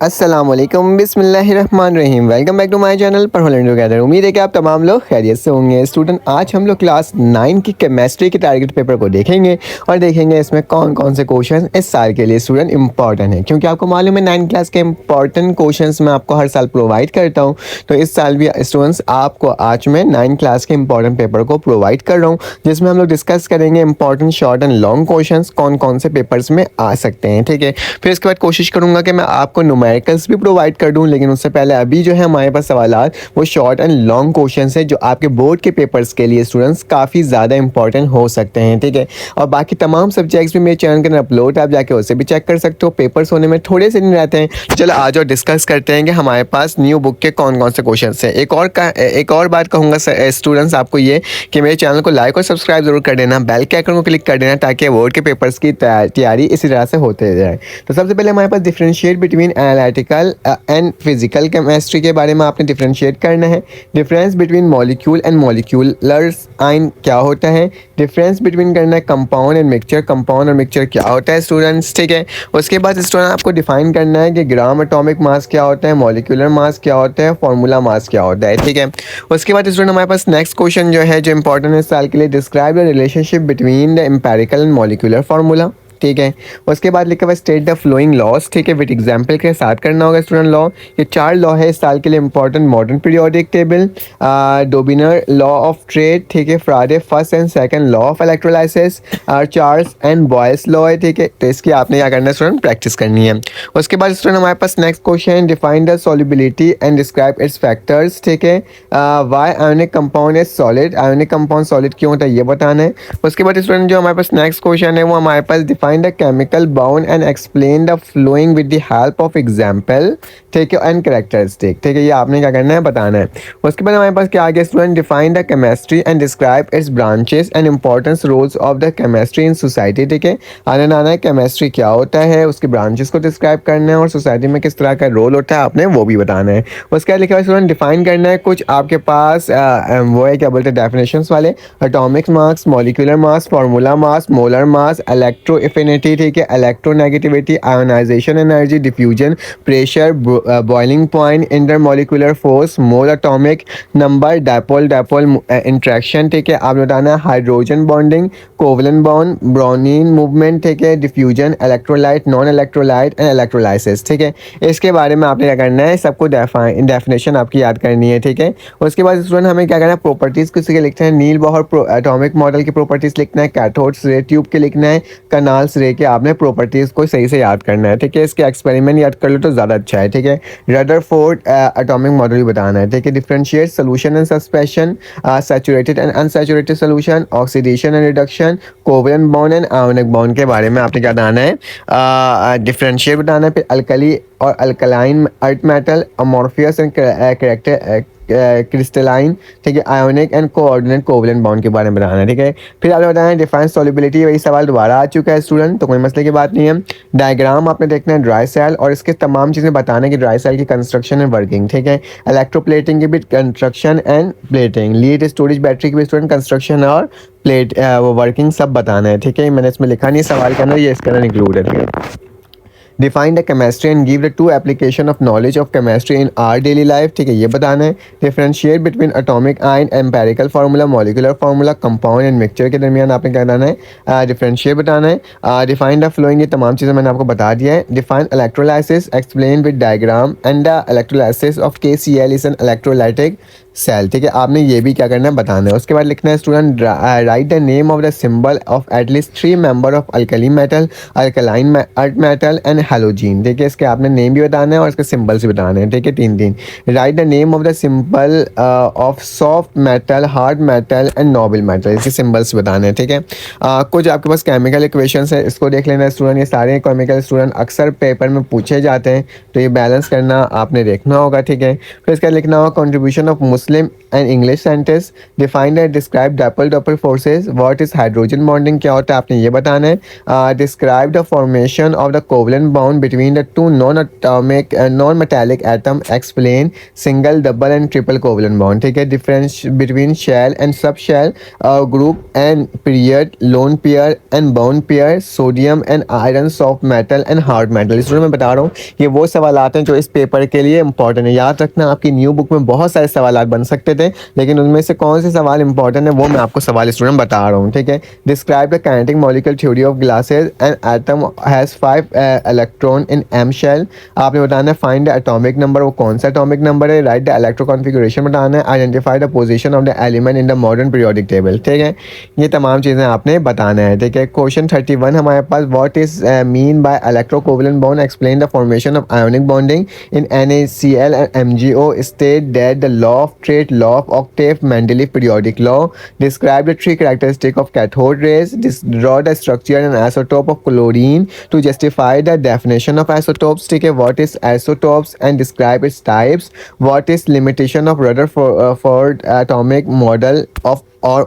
अस्सलामुअलैकुम बिस्मिल्लाहिर्रहमानिर्रहीम। Welcome back to my channel पर लर्न टुगेदर। उम्मीद है कि आप तमाम लोग खैरियत से होंगे। स्टूडेंट, आज हम लोग क्लास 9 की केमिस्ट्री के टारगेट पेपर को देखेंगे और देखेंगे इसमें कौन कौन से क्वेश्चन इस साल के लिए स्टूडेंट इंपॉर्टेंट है, क्योंकि आपको मालूम है 9 क्लास के इंपॉर्टेंट क्वेश्चन मैं आपको हर साल प्रोवाइड करता हूँ। तो इस साल भी स्टूडेंट्स आपको आज मैं 9 क्लास के इंपॉर्टेंट पेपर को प्रोवाइड कर रहा हूँ, जिसमें हम लोग डिस्कस करेंगे important short and long question कौन कौन से पेपर्स में आ सकते हैं। ठीक है, फिर इसके बाद कोशिश करूंगा कि मैं आपको न्यूमेरिकल्स भी प्रोवाइड कर दूं, लेकिन उससे पहले अभी जो है हमारे पास सवालात वो शॉर्ट एंड लॉन्ग क्वेश्चंस है जो आपके बोर्ड के पेपर्स के लिए स्टूडेंट्स काफ़ी ज़्यादा इंपॉर्टेंट हो सकते हैं। ठीक है, और बाकी तमाम सब्जेक्ट्स भी मेरे चैनल के अंदर अपलोड, आप जाके उससे भी चेक कर सकते हो। पेपर्स होने में थोड़े से दिन रहते हैं। चलो आज और डिस्कस करते हैं कि हमारे पास न्यू बुक के कौन कौन से क्वेश्चन हैं। एक और बात कहूँगा स्टूडेंट्स आपको ये कि मेरे चैनल को लाइक और सब्सक्राइब जरूर कर देना, बेल के आइकन को क्लिक कर देना, ताकि बोर्ड के पेपर्स की तैयारी इसी तरह से होते जाए। तो सबसे पहले हमारे पास differentiate between analytical and physical chemistry के बारे में आपने डिफरेंशिएट करना है। Difference between molecule and moleculars ion क्या होता है। डिफरेंस बिटवीन करना है कंपाउंड एंड मिक्सचर, कंपाउंड और मिक्सचर क्या होता है स्टूडेंट्स। ठीक है, उसके बाद स्टूडेंट आपको डिफाइन करना है कि ग्राम एटॉमिक मास क्या होता है, मॉलिक्यूलर मास क्या होता है, फार्मूला मास क्या होता है। ठीक है, उसके बाद स्टूडेंट हमारे पास नेक्स्ट क्वेश्चन जो है जो इंपॉर्टेंट है इस साल के लिए, describe the relationship between the empirical and molecular formula. ठीक है, उसके बाद लिखा हुआ स्टेट द फ्लोइंग लॉस। ठीक है, विद एग्जाम्पल के साथ करना होगा स्टूडेंट लॉ। ये 4 लॉ है इस साल के लिए important. Modern periodic table, Dobereiner law of triads, ठीक है, Faraday first and second law of electrolysis, Charles and Boyle's law है। ठीक है, तो इसकी आपने क्या करना है स्टूडेंट, प्रैक्टिस करनी है। उसके बाद स्टूडेंट हमारे पास next question, define the solubility and describe its factors. ठीक है, why ionic compound is solid, ionic compound solid क्यों होता है ये बताना है। उसके बाद स्टूडेंट जो हमारे पास नेक्स्ट क्वेश्चन है वो हमारे पास, find the chemical bond and explain the flowing with the help of example, ठीक है, and characteristic। ठीक है, ये आपने क्या करना है बताना है। उसके बाद हमारे पास क्या आ गया student, define the chemistry and describe its branches and importance roles of the chemistry in society. ठीक है, आना है केमिस्ट्री क्या होता है, उसके ब्रांचेस को डिस्क्राइब करना है और सोसाइटी में किस तरह का रोल होता है आपने वो भी बताना है। उसके बाद लिखा हुआ स्टूडेंट डिफाइन करना है कुछ आपके पास वो है क्या बोलते हैं डेफिनेशंस वाले, atomic mass, molecular mass, formula mass, molar mass, electro affinity, ठीक है, electronegativity, ionization energy, diffusion, pressure, boiling point, intermolecular force, mole atomic number, dipole dipole interaction. ठीक है, आपने बताना है hydrogen bonding, covalent bond, Brownian movement, ठीक है, diffusion, electrolyte, non electrolyte and electrolysis. ठीक है, इसके बारे में आपने क्या करना है, सबको डेफिनेशन आपकी याद करनी है। ठीक है, उसके बाद स्टूडेंट हमें क्या करना है, प्रॉपर्टीज किसी के लिखना है, नील बॉहर एटॉमिक मॉडल की प्रॉपर्टीज लिखना है, कैथोड्स रे ट्यूब के लिखना है, कनाल्स रे के आपने प्रॉपर्टीज को सही से याद करना है। ठीक है, इसके एक्सपेरिमेंट याद कर लो तो ज़्यादा अच्छा है। ठीक है, रदरफोर्ड एटॉमिक मॉडल भी बताना है। ठीक है, differentiate solution and suspension, saturated and unsaturated solution, oxidation and reduction, covalent bond and ionic bond के बारे में आपने क्या बताना है, डिफरेंशिएट बताना है। फिर अल्कली और alkaline earth metal, amorphous and character crystalline, ठीक है, ionic and coordinate covalent bond के बारे में बताना है। ठीक है, फिर आपने बताना है डिफाइन सॉल्युबिलिटी, वही सवाल दोबारा आ चुका है स्टूडेंट, तो कोई मसले की बात नहीं है। डायग्राम आपने देखना है ड्राई सेल और इसके तमाम चीज़ें बताना है कि ड्राई सेल की कंस्ट्रक्शन एंड वर्किंग। ठीक है, इलेक्ट्रोप्लेटिंग की भी construction and plating, lead storage battery की भी स्टूडेंट कंस्ट्रक्शन और प्लेट वो वर्किंग सब बताना है। ठीक है, मैंने इसमें लिखा नहीं सवाल के अंदर, ये इसके अंदर इंक्लूड है। Define the chemistry and give the two application of knowledge of chemistry in our daily life. ठीक है, ये बताना है। Differentiate between atomic ion, empirical formula, molecular formula, compound and mixture के दरमियान आपने क्या बताना है, डिफरेंशिएट बताना है। डिफाइन द फ्लोइंग, ये तमाम चीज़ें मैंने आपको बता दिया है। Define electrolysis, explain with diagram and the electrolysis of KCl is an electrolytic cell. ठीक है, आपने ये भी क्या करना है बताना है। उसके बाद लिखना है student write the name of the symbol of at least 3 member of alkali metal, alkaline earth metal and halogen. ठीक है, इसके आपने नेम भी बताना है और इसके सिंबल्स भी बताने हैं। ठीक है, 3 right the name of the symbol of soft metal, hard metal and Nobel metal, इसके सिंबल्स बताने हैं। ठीक है, कुछ आपके पास केमिकल इक्वेशंस है, इसको देख लेना स्टूडेंट। ये सारे केमिकल स्टूडेंट अक्सर पेपर में पूछे जाते हैं, तो ये बैलेंस करना आपने देखना होगा। ठीक है, फिर इसका लिखना होगा contribution of Muslim and English sentence, defined and describe double double forces, what is hydrogen bonding, क्या होता है आपने ये बताना है, describe the formation of the covalent bond between the two non atomic non metallic atom, explain single double and triple covalent bond, ठीक है, difference between shell and sub shell, group and period, lone pair and bound pair, sodium and iron, soft metal and hard metal. इसलिए मैं बता रहा हूँ ये वो सवाल आते हैं जो इस पेपर के लिए इंपॉर्टेंट है। याद रखना आपकी न्यू बुक में बहुत सारे सवाल बन सकते थे, लेकिन उनमें से कौन से सवाल इंपॉर्टेंट है वो मैं आपको सवाल स्टूडेंट बता रहा हूँ, ठीक है। Describe the kinetic molecular theory of glasses, an atom has 5 electron in M shell, आपने बताना है फाइंड द एटॉमिक नंबर, वो कौन सा एटॉमिक नंबर है, राइट द इलेक्ट्रो कॉन्फिगरेशन बताना है, identify the position of the element in the modern periodic table, ठीक है। ये तमाम चीज़ें आपने बताना है, ठीक है। क्वेश्चन 31 हमारे पास, what is mean by electrocovalent bond, explain the formation of ionic bonding in NaCl and MgO, state that the law of trait, law of octave, Mendeleev periodic law, describe the three characteristics of cathode rays, draw the structure and isotope of chlorine to justify the definition of isotopes, ठीक है। what is isotopes and describe its types, what is limitation of Rutherford atomic model of or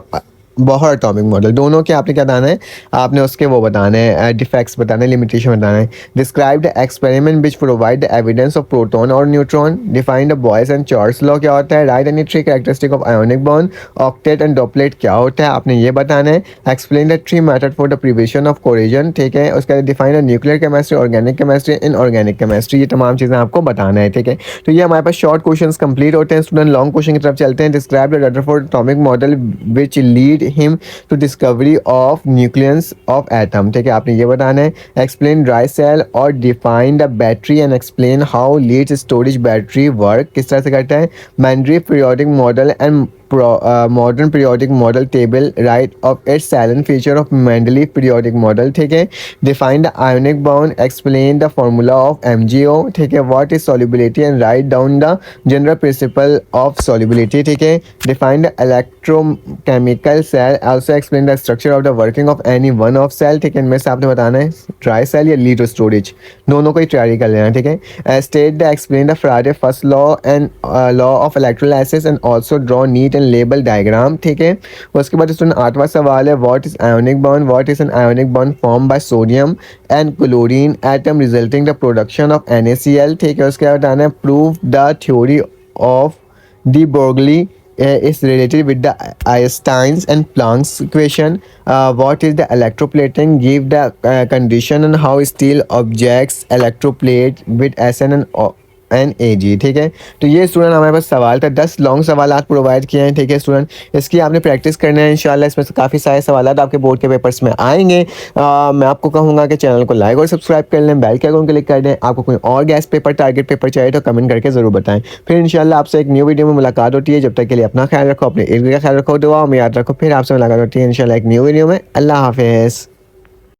Bohr atomic model, दोनों के आपने क्या बताना है, आपने उसके वो बताने हैं, डिफेक्ट्स बताने, लिमिटेशन बताना है। Describe the experiment which provide the evidence of proton और neutron, define the Boyle's and Charles law क्या होता है, write any three characteristic of ionic bond, octet and doublet क्या होता है, आपने ये बताना है। Explain the three method for the prevention of corrosion, ठीक है। उसके बाद define the nuclear chemistry, organic chemistry, inorganic chemistry, ये तमाम चीज़ें आपको बताना है, ठीक है। तो ये हमारे पास शॉर्ट क्वेश्चंस कंप्लीट होते हैं स्टूडेंट। लॉन्ग क्वेश्चन की तरफ चलते हैं। Describe the Rutherford atomic model which lead him to discovery of nucleus of atom, ठीक है, आपने ये बताना है। एक्सप्लेन ड्राई सेल और define the battery and explain how lead storage battery work, किस तरह से करता है। Mendeleev periodic model and modern periodic model table, right of its silent feature of Mendeleev periodic model, ठीक है। define the ionic bond, explain the formula of MgO, ठीक है। what is solubility and write down the general principle of solubility, ठीक है। define the electrochemical cell, also explain the structure of the working of any one of cell, ठीक है। इनमें से आपने बताना है ड्राई सेल या लीड स्टोरेज, दोनों को ही तैयारी कर लेना, ठीक है। state the explain the Faraday first law and law of electrolysis and also draw neat label diagram, ठीक है। उसके बाद स्टूडेंट 8वां सवाल है, what is ionic bond, what is an ionic bond form by sodium and chlorine atom resulting the production of NaCl, ठीक है। उसके बाद बताना है prove the theory of de Broglie is related with the Einstein's and Planck's equation, what is the electroplating, give the condition and how steel objects electroplate with Sn and NAG, ठीक है। तो ये स्टूडेंट हमारे पास सवाल था, 10 long सवाल provide किए हैं, ठीक है स्टूडेंट। इसकी आपने प्रैक्टिस करना है इंशाल्लाह। इसमें से काफ़ी सारे सवाल आपके बोर्ड के पेपर्स में आएंगे। मैं आपको कहूँगा कि चैनल को लाइक और सब्सक्राइब कर लें, बेल के आइकन क्लिक कर दें। आपको कोई और गैस पेपर टारगेट पेपर चाहिए तो कमेंट करके ज़रूर बताएं। फिर इंशाल्लाह आपसे एक न्यू वीडियो में मुलाकात होती है। जब तक के लिए अपना ख्याल रखो, अपने इर्द गिर्द का ख्याल रखो, दुआ में याद रखो। फिर आपसे मुलाकात होती है इंशाल्लाह एक न्यू वीडियो में। अल्लाह हाफिज़।